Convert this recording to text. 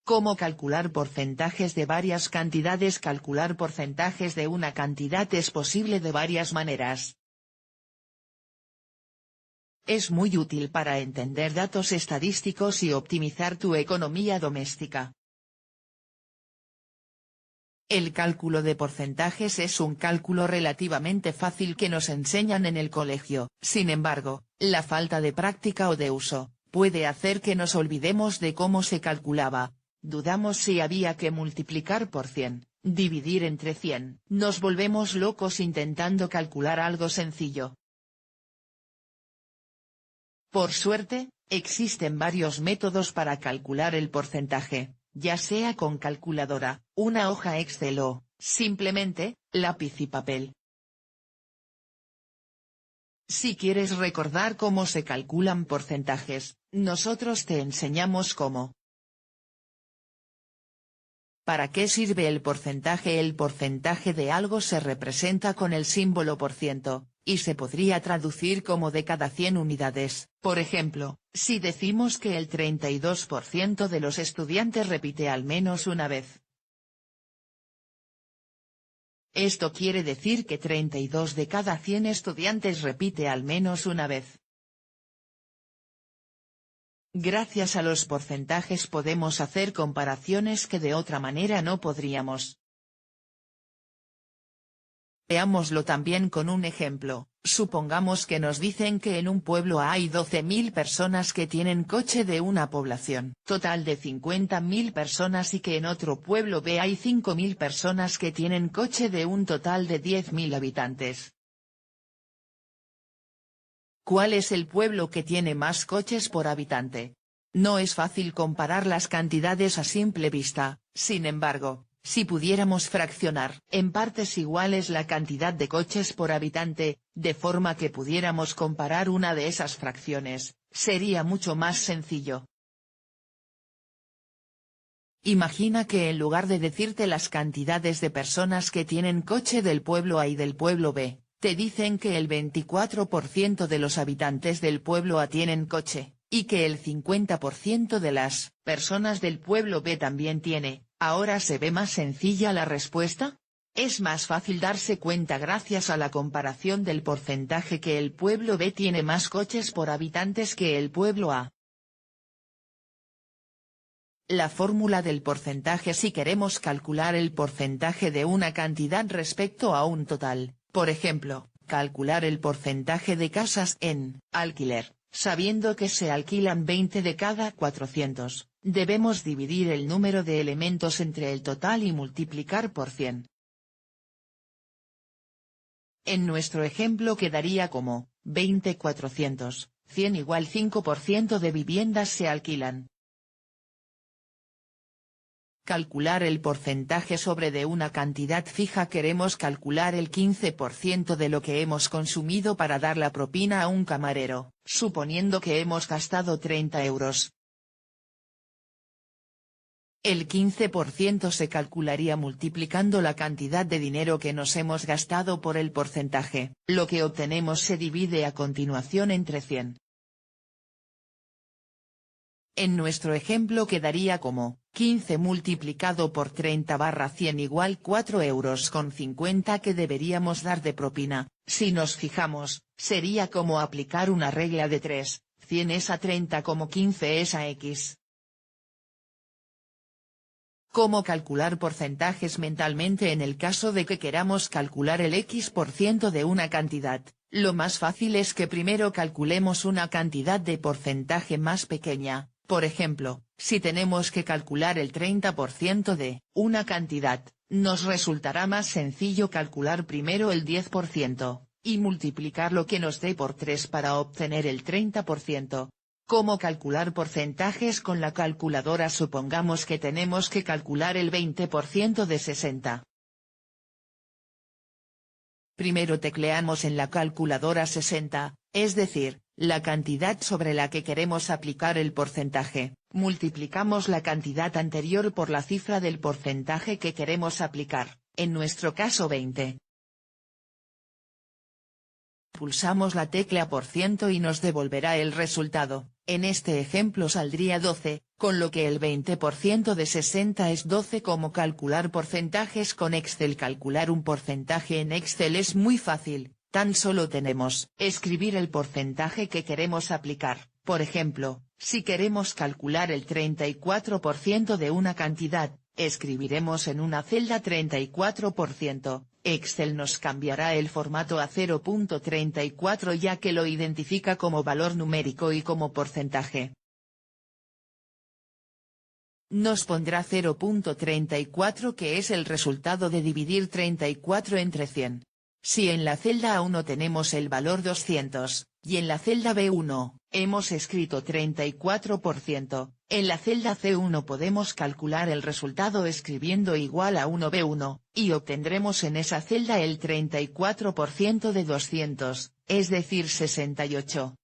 ¿Cómo calcular porcentajes de varias cantidades? Calcular porcentajes de una cantidad es posible de varias maneras. Es muy útil para entender datos estadísticos y optimizar tu economía doméstica. El cálculo de porcentajes es un cálculo relativamente fácil que nos enseñan en el colegio, sin embargo, la falta de práctica o de uso, puede hacer que nos olvidemos de cómo se calculaba. Dudamos si había que multiplicar por 100, dividir entre 100. Nos volvemos locos intentando calcular algo sencillo. Por suerte, existen varios métodos para calcular el porcentaje, ya sea con calculadora, una hoja Excel o, simplemente, lápiz y papel. Si quieres recordar cómo se calculan porcentajes, nosotros te enseñamos cómo. ¿Para qué sirve el porcentaje? El porcentaje de algo se representa con el símbolo %, y se podría traducir como de cada 100 unidades. Por ejemplo, si decimos que el 32% de los estudiantes repite al menos una vez. Esto quiere decir que 32 de cada 100 estudiantes repite al menos una vez. Gracias a los porcentajes podemos hacer comparaciones que de otra manera no podríamos. Veámoslo también con un ejemplo. Supongamos que nos dicen que en un pueblo A hay 12.000 personas que tienen coche de una población total de 50.000 personas y que en otro pueblo B hay 5.000 personas que tienen coche de un total de 10.000 habitantes. ¿Cuál es el pueblo que tiene más coches por habitante? No es fácil comparar las cantidades a simple vista, sin embargo, si pudiéramos fraccionar en partes iguales la cantidad de coches por habitante, de forma que pudiéramos comparar una de esas fracciones, sería mucho más sencillo. Imagina que en lugar de decirte las cantidades de personas que tienen coche del pueblo A y del pueblo B, te dicen que el 24% de los habitantes del pueblo A tienen coche, y que el 50% de las personas del pueblo B también tiene. ¿Ahora se ve más sencilla la respuesta? Es más fácil darse cuenta gracias a la comparación del porcentaje que el pueblo B tiene más coches por habitantes que el pueblo A. La fórmula del porcentaje: si queremos calcular el porcentaje de una cantidad respecto a un total, por ejemplo, calcular el porcentaje de casas en alquiler, sabiendo que se alquilan 20 de cada 400, debemos dividir el número de elementos entre el total y multiplicar por 100. En nuestro ejemplo quedaría como, 20/400, 100 igual 5% de viviendas se alquilan. Calcular el porcentaje sobre de una cantidad fija: queremos calcular el 15% de lo que hemos consumido para dar la propina a un camarero, suponiendo que hemos gastado 30 euros. El 15% se calcularía multiplicando la cantidad de dinero que nos hemos gastado por el porcentaje. Lo que obtenemos se divide a continuación entre 100. En nuestro ejemplo quedaría como, 15 multiplicado por 30/100 igual 4,50 € que deberíamos dar de propina. Si nos fijamos, sería como aplicar una regla de 3, 100 es a 30 como 15 es a X. ¿Cómo calcular porcentajes mentalmente en el caso de que queramos calcular el X% de una cantidad? Lo más fácil es que primero calculemos una cantidad de porcentaje más pequeña. Por ejemplo, si tenemos que calcular el 30% de una cantidad, nos resultará más sencillo calcular primero el 10%, y multiplicar lo que nos dé por 3 para obtener el 30%. ¿Cómo calcular porcentajes con la calculadora? Supongamos que tenemos que calcular el 20% de 60. Primero tecleamos en la calculadora 60, es decir, la cantidad sobre la que queremos aplicar el porcentaje, multiplicamos la cantidad anterior por la cifra del porcentaje que queremos aplicar, en nuestro caso 20. Pulsamos la tecla % y nos devolverá el resultado. En este ejemplo saldría 12, con lo que el 20% de 60 es 12. ¿Cómo calcular porcentajes con Excel? Calcular un porcentaje en Excel es muy fácil, tan solo tenemos escribir el porcentaje que queremos aplicar. Por ejemplo, si queremos calcular el 34% de una cantidad, escribiremos en una celda 34%. Excel nos cambiará el formato a 0.34 ya que lo identifica como valor numérico y como porcentaje. Nos pondrá 0.34 que es el resultado de dividir 34 entre 100. Si en la celda A1 tenemos el valor 200, y en la celda B1, hemos escrito 34%, en la celda C1 podemos calcular el resultado escribiendo igual a 1B1, y obtendremos en esa celda el 34% de 200, es decir 68.